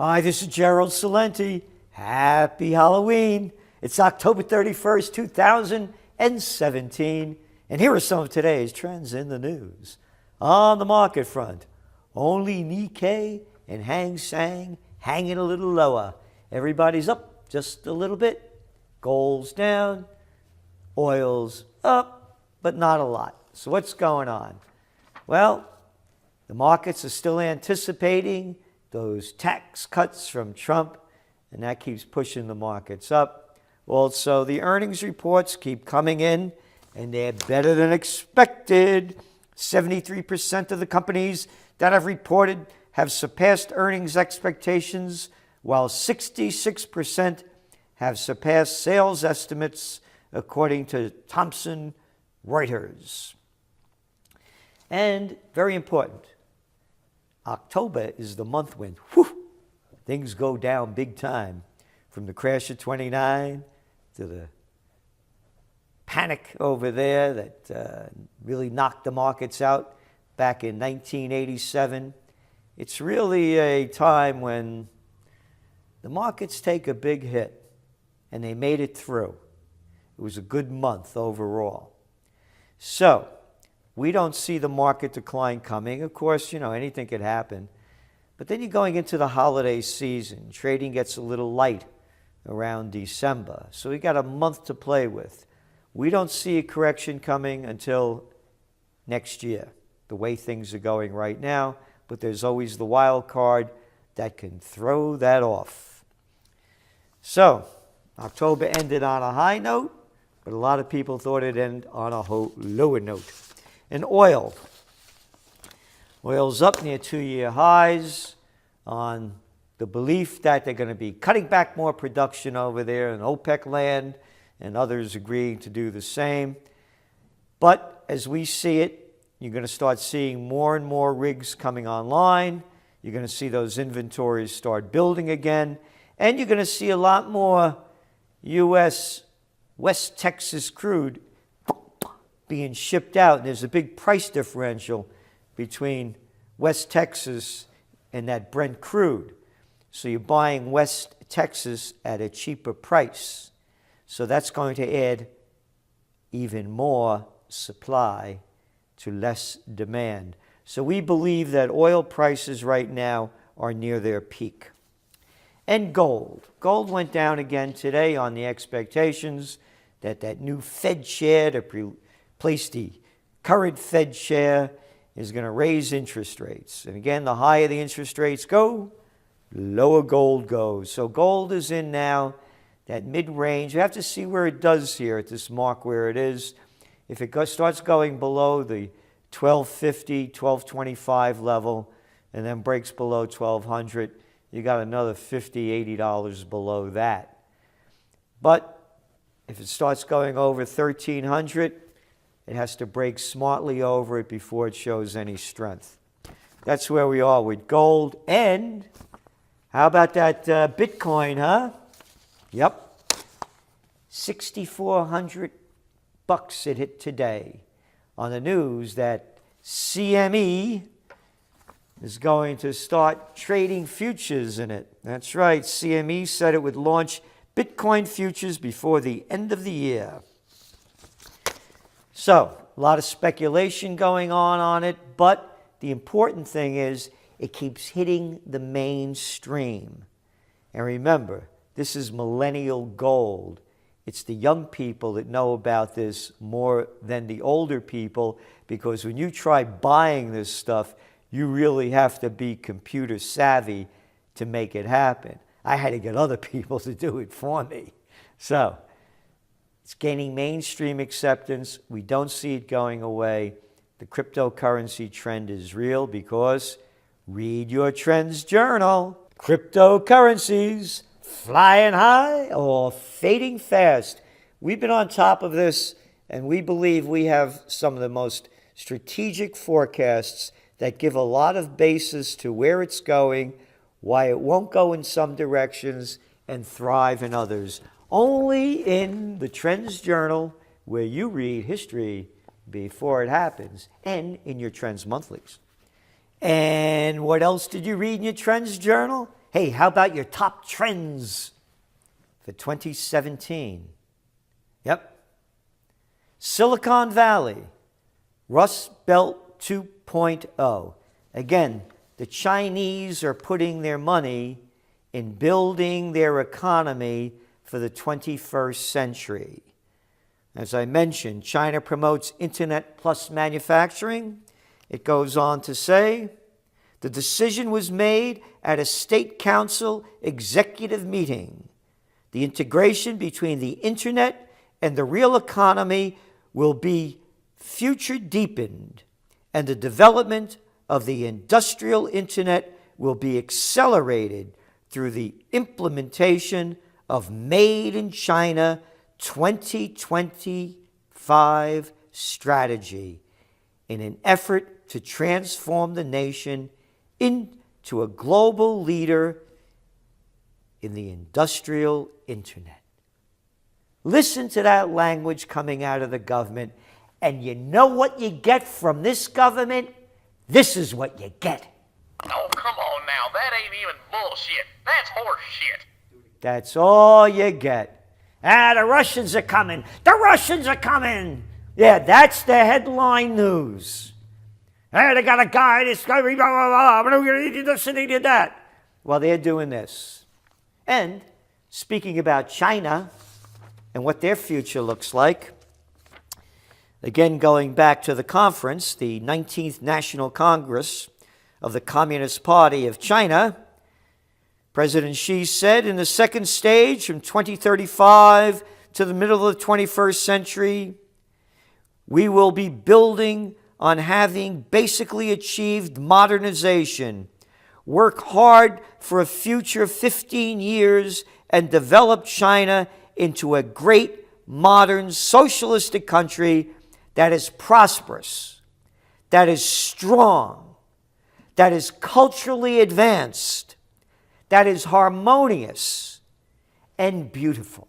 Hi, this is Gerald Salenti. Happy Halloween. It's October 31st, 2017. And here are some of today's trends in the news. On the market front, only Nikkei and Hang Seng hanging a little lower. Everybody's up just a little bit. Gold's down, oil's up, but not a lot. So what's going on? Well, the markets are still anticipating those tax cuts from Trump, and that keeps pushing the markets up. Also, the earnings reports keep coming in, and they're better than expected. 73% of the companies that have reported have surpassed earnings expectations, while 66% have surpassed sales estimates, according to Thomson Reuters. And very important, October is the month when things go down big time. From the crash of 29 to the panic over there that really knocked the markets out back in 1987. It's really a time when the markets take a big hit, and they made it through. It was a good month overall. So, we don't see the market decline coming. Of course, anything could happen. But then you're going into the holiday season. Trading gets a little light around December. So we got a month to play with. We don't see a correction coming until next year, the way things are going right now. But there's always the wild card that can throw that off. So, October ended on a high note, but a lot of people thought it'd end on a lower note. And oil's up near 2-year highs on the belief that they're going to be cutting back more production over there in OPEC land, and others agreeing to do the same. But as we see it, you're going to start seeing more and more rigs coming online. You're going to see those inventories start building again. And you're going to see a lot more U.S. West Texas crude being shipped out. And there's a big price differential between West Texas and that Brent crude. So you're buying West Texas at a cheaper price. So that's going to add even more supply to less demand. So we believe that oil prices right now are near their peak. And gold. Gold went down again today on the expectations that that new Fed chair to replace the current Fed chair is going to raise interest rates. And again, the higher the interest rates go, lower gold goes. So gold is in now that mid-range. You have to see where it does here at this mark where it is. If it starts going below the 1250, 1225 level, and then breaks below 1200, you got another $50, $80 below that. But if it starts going over 1300, it has to break smartly over it before it shows any strength. That's where we are with gold. And how about that Bitcoin, huh? Yep. $6,400 it hit today on the news that CME is going to start trading futures in it. That's right. CME said it would launch Bitcoin futures before the end of the year. So, a lot of speculation going on it, but the important thing is it keeps hitting the mainstream. And remember, this is millennial gold. It's the young people that know about this more than the older people, because when you try buying this stuff, you really have to be computer savvy to make it happen. I had to get other people to do it for me. So, it's gaining mainstream acceptance. We don't see it going away. The cryptocurrency trend is real because read your trends journal. Cryptocurrencies flying high or fading fast. We've been on top of this, and we believe we have some of the most strategic forecasts that give a lot of basis to where it's going, why it won't go in some directions and thrive in others. Only in the Trends Journal, where you read history before it happens, and in your Trends Monthlies. And what else did you read in your Trends Journal? Hey, how about your top trends for 2017? Yep. Silicon Valley, Rust Belt 2.0. Again, the Chinese are putting their money in building their economy for the 21st century. As I mentioned, China promotes Internet plus manufacturing. It goes on to say, the decision was made at a State Council executive meeting. The integration between the Internet and the real economy will be future deepened, and the development of the industrial Internet will be accelerated through the implementation of Made in China 2025 strategy in an effort to transform the nation into a global leader in the industrial Internet. Listen to that language coming out of the government, and you know what you get from this government? This is what you get. Oh, come on now. That ain't even bullshit. That's horse shit. That's all you get. The Russians are coming. The Russians are coming. Yeah, that's the headline news. They got a guy, this guy, blah, blah, blah, blah, they did this and they did that. Well, they're doing this. And speaking about China and what their future looks like, again, going back to the conference, the 19th National Congress of the Communist Party of China, President Xi said in the second stage from 2035 to the middle of the 21st century, we will be building on having basically achieved modernization, work hard for a future 15 years, and develop China into a great modern socialistic country that is prosperous, that is strong, that is culturally advanced, that is harmonious and beautiful.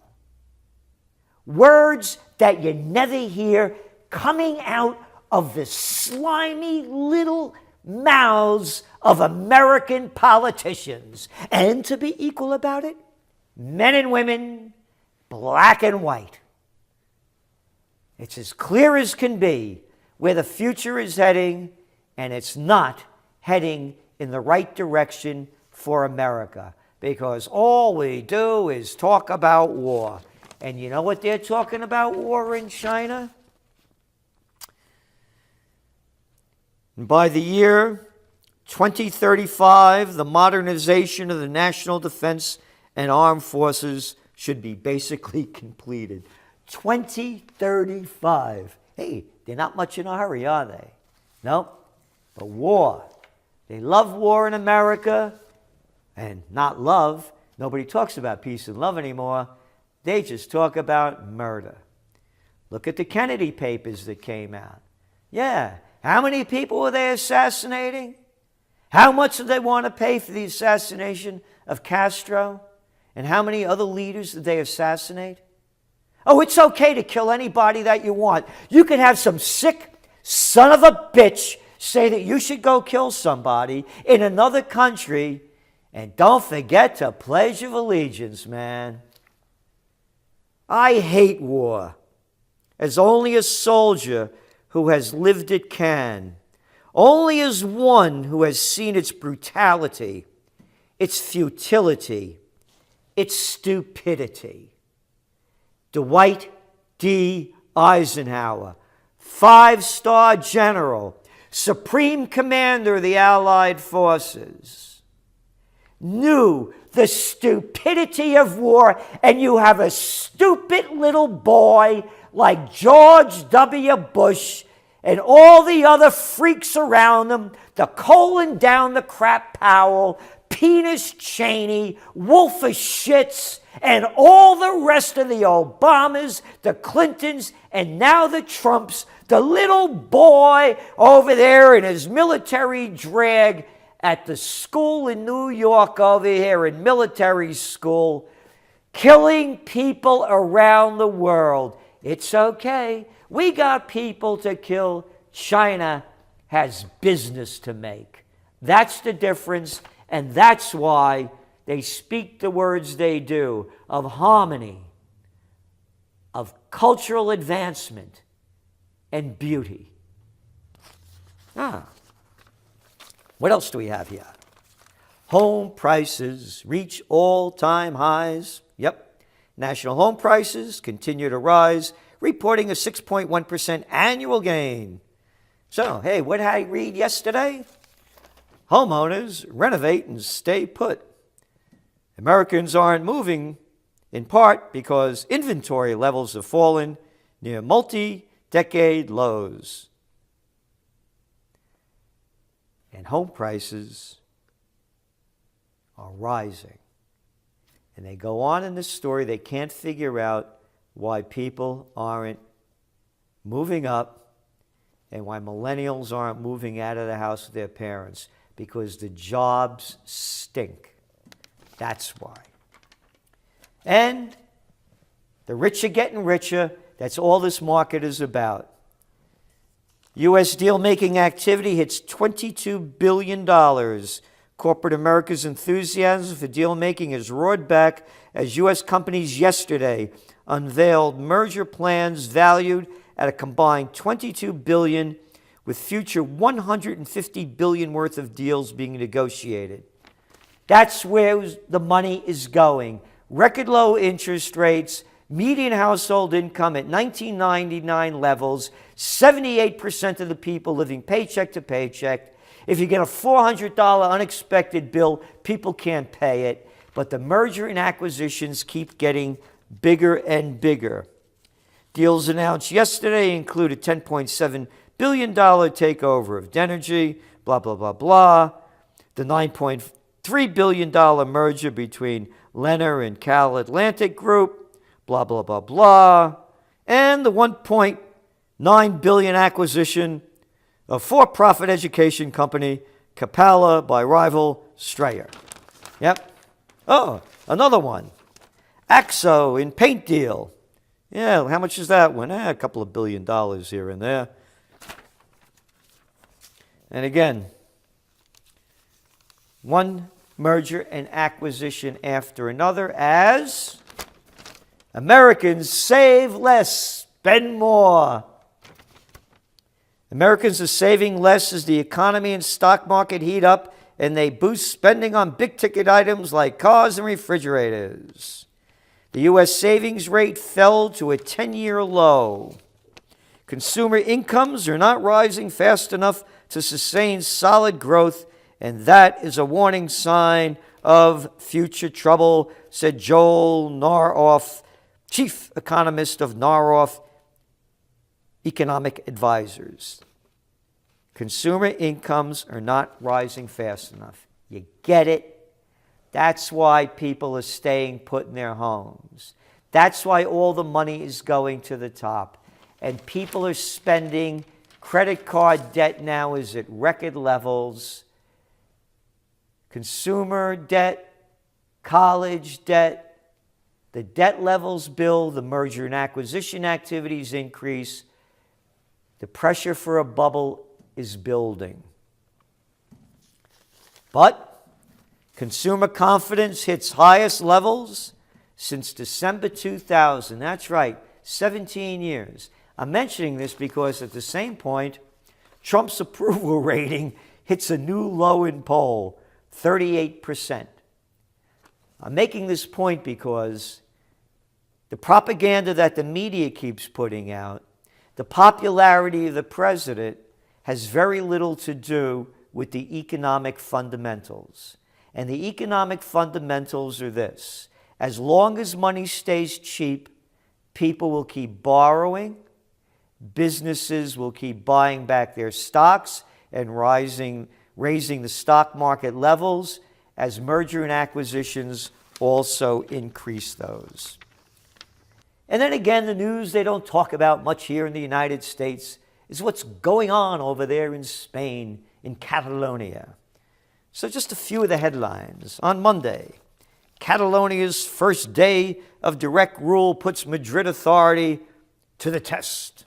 Words that you never hear coming out of the slimy little mouths of American politicians. And to be equal about it, men and women, black and white. It's as clear as can be where the future is heading, and it's not heading in the right direction for America, because all we do is talk about war. And you know what they're talking about war in China? And by the year 2035, the modernization of the national defense and armed forces should be basically completed. 2035. Hey, they're not much in a hurry, are they? No. But war. They love war in America. And not love. Nobody talks about peace and love anymore. They just talk about murder. Look at the Kennedy papers that came out. Yeah. How many people were they assassinating? How much did they want to pay for the assassination of Castro? And how many other leaders did they assassinate? Oh, it's okay to kill anybody that you want. You can have some sick son of a bitch say that you should go kill somebody in another country, and don't forget to pledge of allegiance, man. I hate war, as only a soldier who has lived it can. Only as one who has seen its brutality, its futility, its stupidity. Dwight D. Eisenhower, 5-star general, supreme commander of the Allied forces, knew the stupidity of war, and you have a stupid little boy like George W. Bush and all the other freaks around him, the Colin down the crap Powell, Penis Cheney, Wolf of Shits, and all the rest of the Obamas, the Clintons, and now the Trumps, the little boy over there in his military drag at the school in New York over here, in military school, killing people around the world. It's okay. We got people to kill. China has business to make. That's the difference, and that's why they speak the words they do of harmony, of cultural advancement, and beauty. What else do we have here? Home prices reach all-time highs. Yep. National home prices continue to rise, reporting a 6.1% annual gain. So, hey, what did I read yesterday? Homeowners renovate and stay put. Americans aren't moving, in part because inventory levels have fallen near multi-decade lows. And home prices are rising. And they go on in this story, they can't figure out why people aren't moving up and why millennials aren't moving out of the house with their parents, because the jobs stink. That's why. And the rich are getting richer. That's all this market is about. U.S. deal-making activity hits $22 billion. Corporate America's enthusiasm for deal-making has roared back as U.S. companies yesterday unveiled merger plans valued at a combined $22 billion, with future $150 billion worth of deals being negotiated. That's where the money is going. Record low interest rates, median household income at 1999 levels, 78% of the people living paycheck to paycheck. If you get a $400 unexpected bill, people can't pay it. But the merger and acquisitions keep getting bigger and bigger. Deals announced yesterday include a $10.7 billion takeover of Denergy, blah, blah, blah, blah. The $9.3 billion merger between Lennar and Cal Atlantic Group, blah, blah, blah, blah. And the $1.9 billion acquisition of for-profit education company Capella by rival Strayer. Yep. Oh, another one. Axo in paint deal. Yeah, how much is that one? A couple of $1 billion here and there. And again, one merger and acquisition after another as Americans save less, spend more. Americans are saving less as the economy and stock market heat up, and they boost spending on big-ticket items like cars and refrigerators. The U.S. savings rate fell to a 10-year low. Consumer incomes are not rising fast enough to sustain solid growth, and that is a warning sign of future trouble, said Joel Naroff, chief economist of Naroff Economic Advisors. Consumer incomes are not rising fast enough. You get it? That's why people are staying put in their homes. That's why all the money is going to the top. And people are spending. Credit card debt now is at record levels. Consumer debt, college debt, the debt levels build, the merger and acquisition activities increase. The pressure for a bubble is building. But consumer confidence hits highest levels since December 2000. That's right, 17 years. I'm mentioning this because at the same point, Trump's approval rating hits a new low in poll, 38%. I'm making this point because the propaganda that the media keeps putting out, the popularity of the president, has very little to do with the economic fundamentals. And the economic fundamentals are this: as long as money stays cheap, people will keep borrowing, businesses will keep buying back their stocks and raising the stock market levels, as merger and acquisitions also increase those. And then again, the news they don't talk about much here in the United States is what's going on over there in Spain, in Catalonia. So just a few of the headlines. On Monday, Catalonia's first day of direct rule puts Madrid authority to the test.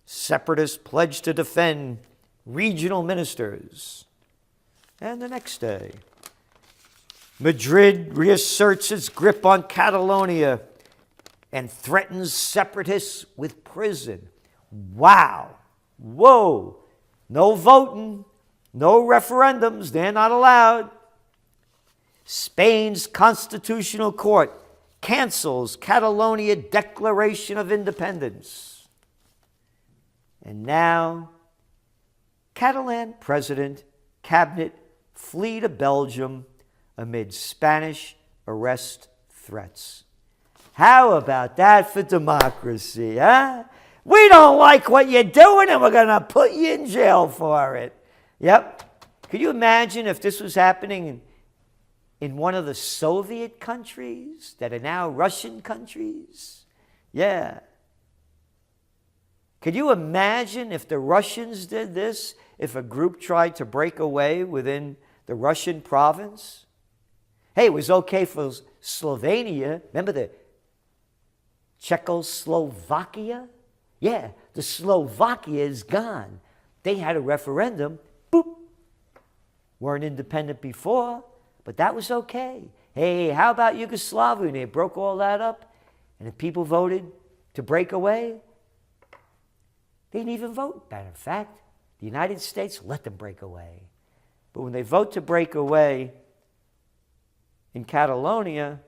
Separatists pledge to defend regional ministers. And the next day, Madrid reasserts its grip on Catalonia and threatens separatists with prison. Wow. Whoa. No voting, no referendums, they're not allowed. Spain's Constitutional Court cancels Catalonia Declaration of Independence. And now, Catalan president, cabinet flee to Belgium amid Spanish arrest threats. How about that for democracy, huh? We don't like what you're doing and we're going to put you in jail for it. Yep. Could you imagine if this was happening in one of the Soviet countries that are now Russian countries? Yeah. Could you imagine if the Russians did this, if a group tried to break away within the Russian province? Hey, it was okay for Slovenia. Remember the Czechoslovakia? Yeah, the Slovakia is gone. They had a referendum. Boop. Weren't independent before, but that was okay. Hey, how about Yugoslavia? And they broke all that up, and the people voted to break away. They didn't even vote. Matter of fact, the United States let them break away. But when they vote to break away in Catalonia,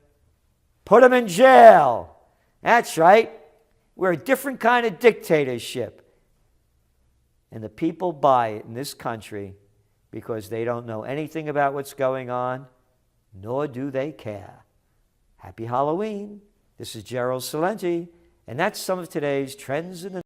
put them in jail. That's right. We're a different kind of dictatorship. And the people buy it in this country because they don't know anything about what's going on, nor do they care. Happy Halloween. This is Gerald Salenti, and that's some of today's Trends in the